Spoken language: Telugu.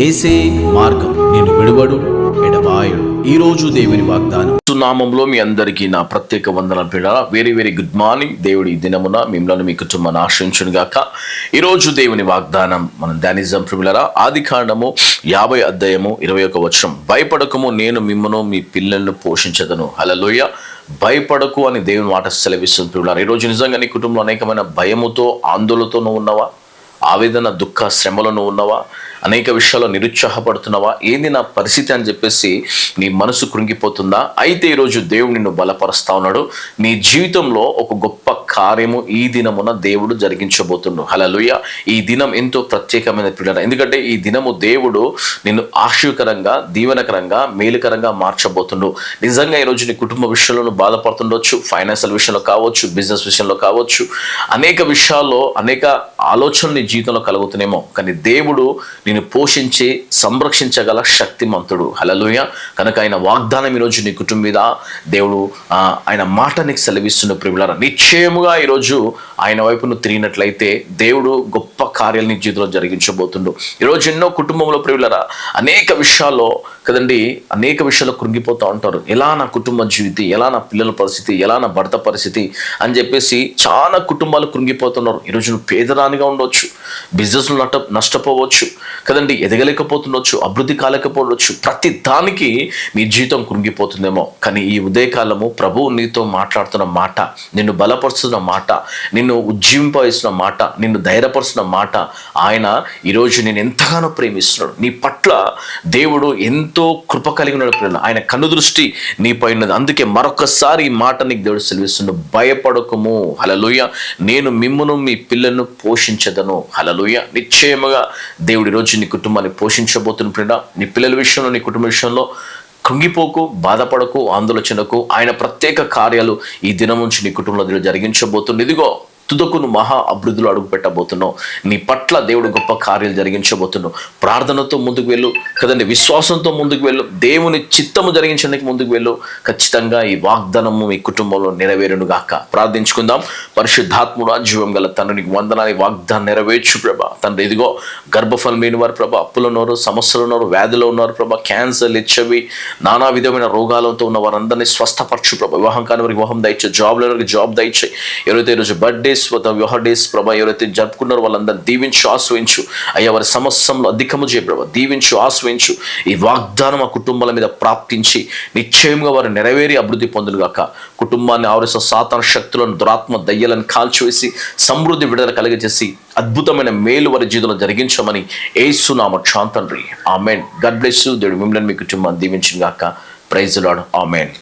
ఏసే మార్గం నిన్ను విడువడు ఎడబాయడు. ఈ రోజు దేవుని వాగ్దానం. నామంలో మీ అందరికీ నా ప్రత్యేక వందనాలు పిల్లరా. Very very good morning. దేవుడి ఈ దినమున మిమ్మల్ని మీ కుటుంబాన్ని ఆశ్రయించును గాక. ఈరోజు దేవుని వాగ్దానం మనం ధ్యానిద్దాం పిల్లరా. ఆదికాండము 50 అధ్యాయము 21 వచనం. భయపడకము, నేను మిమ్మను మీ పిల్లలను పోషించదను. హల్లెలూయా. భయపడకు అని దేవుని మాట సెలవిస్తుంది పిల్లరా. ఈరోజు నిజంగా నీ కుటుంబంలో అనేకమైన భయముతో ఆందోళనతో నువ్వు ఉన్నావా? ఆవేదన, దుఃఖ, శ్రమలో నువ్వు ఉన్నావా? అనేక విషయాల్లో నిరుత్సాహపడుతున్నావా? ఏంది నా పరిస్థితి అని చెప్పేసి నీ మనసు కృంగిపోతుందా? అయితే ఈరోజు దేవుడు నిన్ను బలపరుస్తా ఉన్నాడు. నీ జీవితంలో ఒక గొప్ప కార్యము ఈ దినమున దేవుడు జరిగించబోతుండు. హల్లెలూయా. ఈ దినం ఎంతో ప్రత్యేకమైన పిల్లలు, ఎందుకంటే ఈ దినము దేవుడు నిన్ను ఆశీర్వకరంగా, దీవెనకరంగా, మేలుకరంగా మార్చబోతుండు. నిజంగా ఈరోజు నీ కుటుంబ విషయంలో బాధపడుతుండొచ్చు, ఫైనాన్షియల్ విషయంలో కావచ్చు, బిజినెస్ విషయంలో కావచ్చు, అనేక విషయాల్లో అనేక ఆలోచనలు నీ జీవితంలో కలుగుతున్నాయేమో, కానీ దేవుడు నిన్ను పోషించి సంరక్షించగల శక్తిమంతుడు. హల్లెలూయా. కనుక ఆయన వాగ్దానం ఈరోజు నీ కుటుంబం మీద దేవుడు ఆయన మాట నీకు సెలవిస్తున్న ప్రియులారా. నిశ్చయముగా ఈరోజు ఆయన వైపు నువ్వు తిరిగినట్లయితే దేవుడు గొప్ప కార్యాలు నీ జీవితంలో జరిగించబోతుండు. ఈరోజు ఎన్నో కుటుంబంలో ప్రియులారా అనేక విషయాల్లో కదండి, అనేక విషయాల్లో కృంగిపోతూ ఉంటారు. ఎలా నా కుటుంబ జీవితం, ఎలా నా పిల్లల పరిస్థితి, ఎలా నా భర్త పరిస్థితి అని చెప్పేసి చాలా కుటుంబాలు కృంగిపోతున్నారు. ఈరోజు నువ్వు పేదరానిగా ఉండవచ్చు, బిజినెస్లో నష్టపోవచ్చు కదండి, ఎదగలేకపోతుండొచ్చు, అభివృద్ధి కాలేకపోవచ్చు. ప్రతి దానికి నీ జీవితం కృంగిపోతుందేమో, కానీ ఈ ఉదయకాలము ప్రభువు నీతో మాట్లాడుతున్న మాట, నిన్ను బలపరుస్తున్న మాట, నిన్ను ఉజ్జీవింపజేస్తున్న మాట, నిన్ను ధైర్యపరుస్తున్న మాట, ఆయన ఈరోజు నేను ఎంతగానో ప్రేమిస్తున్నాడు. నీ పట్ల దేవుడు ఎంతో కృప కలిగిన పిల్లలు, ఆయన కన్నుదృష్టి నీపై ఉన్నది. అందుకే మరొకసారి ఈ మాట నీకు దేవుడు సెలవిస్తున్నాడు. భయపడకము. హల్లెలూయా. నేను మిమ్మును మీ పిల్లలను పోషించదను. హల్లెలూయా. నిశ్చయముగా దేవుడు ఈరోజు నీ కుటుంబాన్ని పోషించబోతున్న పిల్ల, నీ పిల్లల విషయంలో, నీ కుటుంబ విషయంలో కృంగిపోకు, బాధపడకు, ఆందోళన చెందకు. ఆయన ప్రత్యేక కార్యాలు ఈ దినం నుంచి నీ కుటుంబంలో జరిగించబోతుంది. ఇదిగో తుదకును మహా అభివృద్ధిలో అడుగు పెట్టబోతున్నావు. నీ పట్ల దేవుడు గొప్ప కార్యాలు జరిగించబోతున్నావు. ప్రార్థనతో ముందుకు వెళ్ళు కదండి, విశ్వాసంతో ముందుకు వెళ్ళు, దేవుని చిత్తము జరిగించడానికి ముందుకు వెళ్ళు. ఖచ్చితంగా ఈ వాగ్దానము మీ కుటుంబంలో నెరవేరును గాక. ప్రార్థించుకుందాం. పరిశుద్ధాత్ముడా, జీవం గల తండ్రికి వందనాలు. వాగ్దానం నెరవేర్చు ప్రభా. తండ్రి, ఇదిగో గర్భఫలం లేని వారు ప్రభా, అప్పులు ఉన్నారు, సమస్యలు ఉన్నారు, వ్యాధులు ఉన్నారు ప్రభా, క్యాన్సర్, హెచ్ఐవి, నానా విధమైన రోగాలతో ఉన్న వారందరినీ స్వస్థపరచు ప్రభా. వివాహం కాని వారికి వివాహం దయచే, జాబ్ లేని వారికి జాబ్ దయచే. ఎవరైతే ఈరోజు బర్త్డే వివాహ డేస్ ప్రభా ఎవరైతే జరుపుకున్నారో వాళ్ళందరూ దీవించు, ఆశ్రయించు అయ్యా. వారి సమస్యలు అధికము చేయ ప్రభా, దీవించు, ఆశ్రయించు. ఈ వాగ్దానం ఆ కుటుంబాల మీద ప్రాప్తించి నిశ్చయంగా వారు నెరవేరి అభివృద్ధి పొందును గాక. కుటుంబాన్ని ఆవరిస్తున్న సాతాన శక్తులను, దురాత్మ దయ్యాలను కాల్చివేసి సమృద్ధి విడుదల కలిగజేసి అద్భుతమైన మేలు వారి జీవితంలో జరిగించమని యేసు నామమున తండ్రి. ఆమేన్. God bless you. దేవుడు మిమ్మల్ని మీ కుటుంబాన్ని దీవించును గాక. Praise the Lord. ఆమేన్.